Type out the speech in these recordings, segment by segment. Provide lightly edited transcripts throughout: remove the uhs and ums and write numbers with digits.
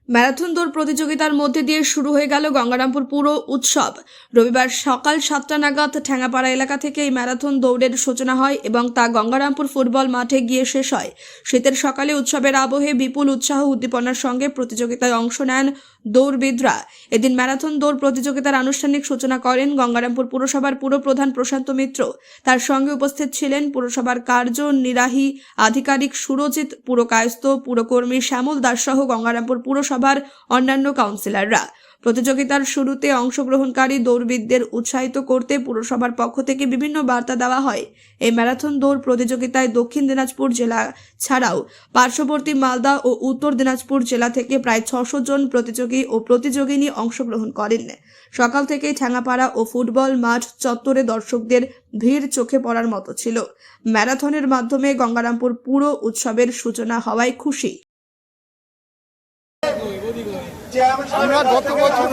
Marathon দৌড় প্রতিযোগিতার মধ্যে দিয়ে শুরু হয়ে গেল গঙ্গারামপুর পুর উৎসব। রবিবার সকাল 7টা নাগাদ ঠ্যাঙ্গাপাড়া এলাকা থেকে এই ম্যারাথন দৌড়ের সূচনা হয় এবং তা গঙ্গারামপুর ফুটবল মাঠে গিয়ে শেষ হয়। শীতের সকালে উৎসবের আবহে বিপুল উৎসাহ উদ্দীপনার সঙ্গে প্রতিযোগিতায় অংশ নেন দৌড়বিদরা। এদিন ম্যারাথন দৌড় প্রতিযোগিতার আনুষ্ঠানিক সূচনা করেন গঙ্গারামপুর পুরসভার পুরপ্রধান প্রশান্ত মিত্র। তার সঙ্গে উপস্থিত ছিলেন পুরসভার কার্যনির্বাহী আধিকারিক সুরজিৎ, পুরকায়স্থ, পুরকর্মী শ্যামল দাস সহ গঙ্গারামপুর পুরসভার অন্যান্য কাউন্সিলররা। প্রতিযোগিতার শুরুতে অংশগ্রহণকারী দৌড়বিদদের উৎসাহিত করতে পুরসভার পক্ষ থেকে বিভিন্ন বার্তা দেওয়া হয়। এই ম্যারাথন দৌড় প্রতিযোগিতায় দক্ষিণ দিনাজপুর জেলা ছাড়াও পার্শ্ববর্তী মালদা ও উত্তর দিনাজপুর জেলা থেকে প্রায় 600 জন প্রতিযোগী ও প্রতিযোগিনী অংশগ্রহণ করেন। সকাল থেকেই ঠ্যাঙ্গাপাড়া ও ফুটবল মাঠ চত্বরে দর্শকদের ভিড় চোখে পড়ার মতো ছিল। ম্যারাথনের মাধ্যমে গঙ্গারামপুর পুর উৎসবের সূচনা হওয়ায় খুশি। আমরা গত বছর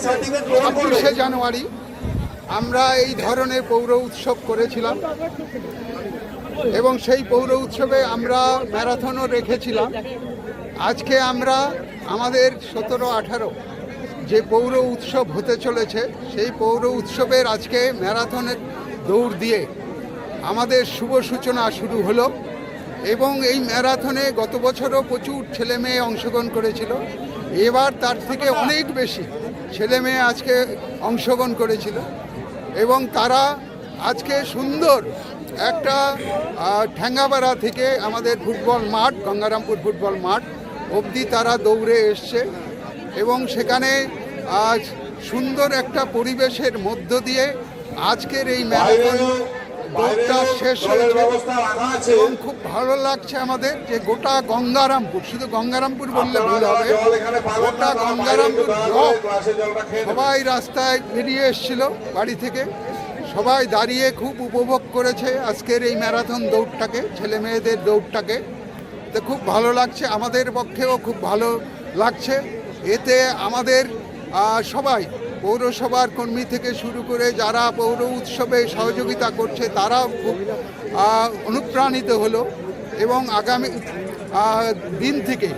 26শে জানুয়ারি আমরা এই ধরনের পৌর উৎসব করেছিলাম এবং সেই পৌর উৎসবে আমরা ম্যারাথনও রেখেছিলাম। আজকে আমরা আমাদের 17-18 যে পৌর উৎসব হতে চলেছে সেই পৌর উৎসবের আজকে ম্যারাথনের দৌড় দিয়ে আমাদের শুভ সূচনা শুরু হলো এবং এই ম্যারাথনে গত বছরও প্রচুর ছেলে মেয়ে অংশগ্রহণ করেছিল। এবার তার থেকে অনেক বেশি ছেলে মেয়ে আজকে অংশগ্রহণ করেছিল এবং তারা আজকে সুন্দর একটা ঠ্যাঙ্গাপাড়া থেকে আমাদের ফুটবল মাঠ, গঙ্গারামপুর ফুটবল মাঠ অবধি তারা দৌড়ে এসছে এবং সেখানে আজ সুন্দর একটা পরিবেশের মধ্য দিয়ে আজকের এই ম্যারাথন দৌড়টা শেষ হয়েছে এবং খুব ভালো লাগছে আমাদের যে গোটা গঙ্গারামপুর, শুধু গঙ্গারামপুর বললে ভুল হবে, গোটা গঙ্গারামপুর ব্লক সবাই রাস্তায় বেরিয়ে এসেছিল বাড়ি থেকে, সবাই দাঁড়িয়ে খুব উপভোগ করেছে আজকের এই ম্যারাথন দৌড়টাকে, ছেলে মেয়েদের দৌড়টাকে। তো খুব ভালো লাগছে, আমাদের পক্ষেও খুব ভালো লাগছে। এতে আমাদের সবাই পৌরসভার কর্মী থেকে শুরু করে যারা পৌর উৎসবে সহযোগিতা করছে তারাও খুব অনুপ্রাণিত হলো এবং আগামী দিন থেকে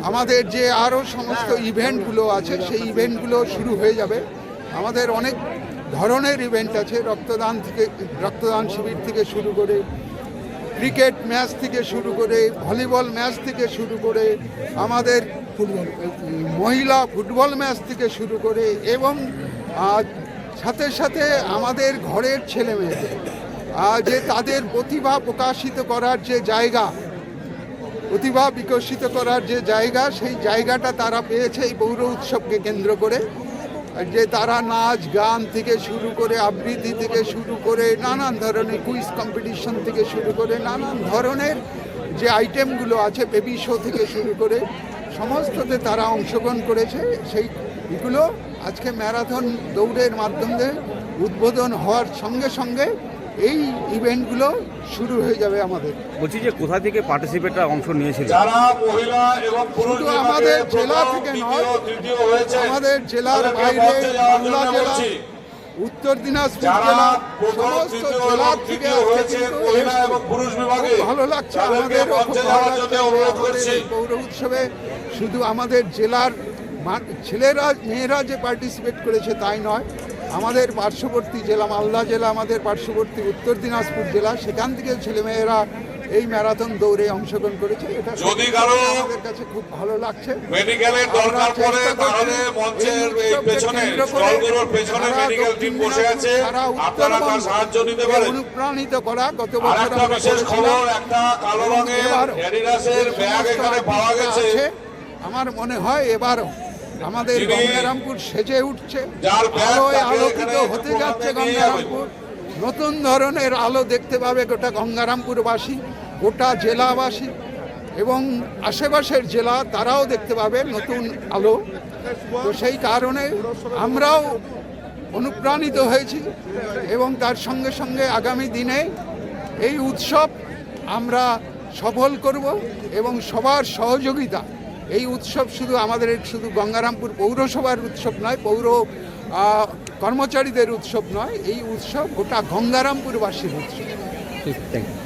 আমাদের যে আরও সমস্ত ইভেন্টগুলো আছে সেই ইভেন্টগুলো শুরু হয়ে যাবে। আমাদের অনেক ধরনের ইভেন্ট আছে, রক্তদান শিবির থেকে শুরু করে, ক্রিকেট ম্যাচ থেকে শুরু করে, ভলিবল ম্যাচ থেকে শুরু করে, আমাদের মহিলা ফুটবল ম্যাচ থেকে শুরু করে এবং সাথে সাথে আমাদের ঘরের ছেলে মেয়েদের যে তাদের প্রতিভা প্রকাশিত করার যে জায়গা, প্রতিভা বিকশিত করার যে জায়গা, সেই জায়গাটা তারা পেয়েছে এই পৌর উৎসবকে কেন্দ্র করে। যে তারা নাচ গান থেকে শুরু করে, আবৃত্তি থেকে শুরু করে, নানান ধরনের কুইজ কম্পিটিশন থেকে শুরু করে, নানান ধরনের যে আইটেমগুলো আছে, বেবি শো থেকে শুরু করে সমস্ততে তারা অংশগ্রহণ করেছে। সেইগুলো আজকে ম্যারাথন দৌড়ের মাধ্যমে উদ্বোধন হওয়ার সঙ্গে সঙ্গে এই ইভেন্টগুলো শুরু হয়ে যাবে। আমাদের বলছি যে কোথা থেকে পার্টিসিপেটরা অংশ নিয়েছিল? শুধু আমাদের জেলা থেকে নয়, আমাদের জেলার বাইরে বাংলা জেলা, উত্তর দিনাজপুর জেলা, সমস্ত জেলা থেকে ভালো লাগছে। আমাদেরও খুব ভালো লাগছে এই পৌর উৎসবে শুধু আমাদের জেলার ছেলেরা মেয়েরা যে পার্টিসিপেট করেছে তাই নয়, আমাদের পার্শ্ববর্তী জেলা মালদা জেলা, আমাদের পার্শ্ববর্তী উত্তর দিনাজপুর জেলা, সেখান থেকে ছেলেমেয়েরা এই ম্যারাথন দৌড়ে অংশগ্রহণ করেছে। এটা আমাদের কাছে খুব ভালো লাগছে। অনুপ্রাণিত করা গত বছর আমার মনে হয় এবারও আমাদের গঙ্গারামপুর সেজে উঠছে, আলোয় আলোকিত হতে যাচ্ছে গঙ্গারামপুর। নতুন ধরনের আলো দেখতে পাবে গোটা গঙ্গারামপুরবাসী, গোটা জেলাবাসী এবং আশেপাশের জেলা, তারাও দেখতে পাবে নতুন আলো। তো সেই কারণে আমরাও অনুপ্রাণিত হয়েছি এবং তার সঙ্গে সঙ্গে আগামী দিনে এই উৎসব আমরা সফল করব এবং সবার সহযোগিতা। এই উৎসব শুধু গঙ্গারামপুর পৌরসভার উৎসব নয়, পৌর কর্মচারীদের উৎসব নয়, এই উৎসব গোটা গঙ্গারামপুরবাসীর উৎসব। Thank you.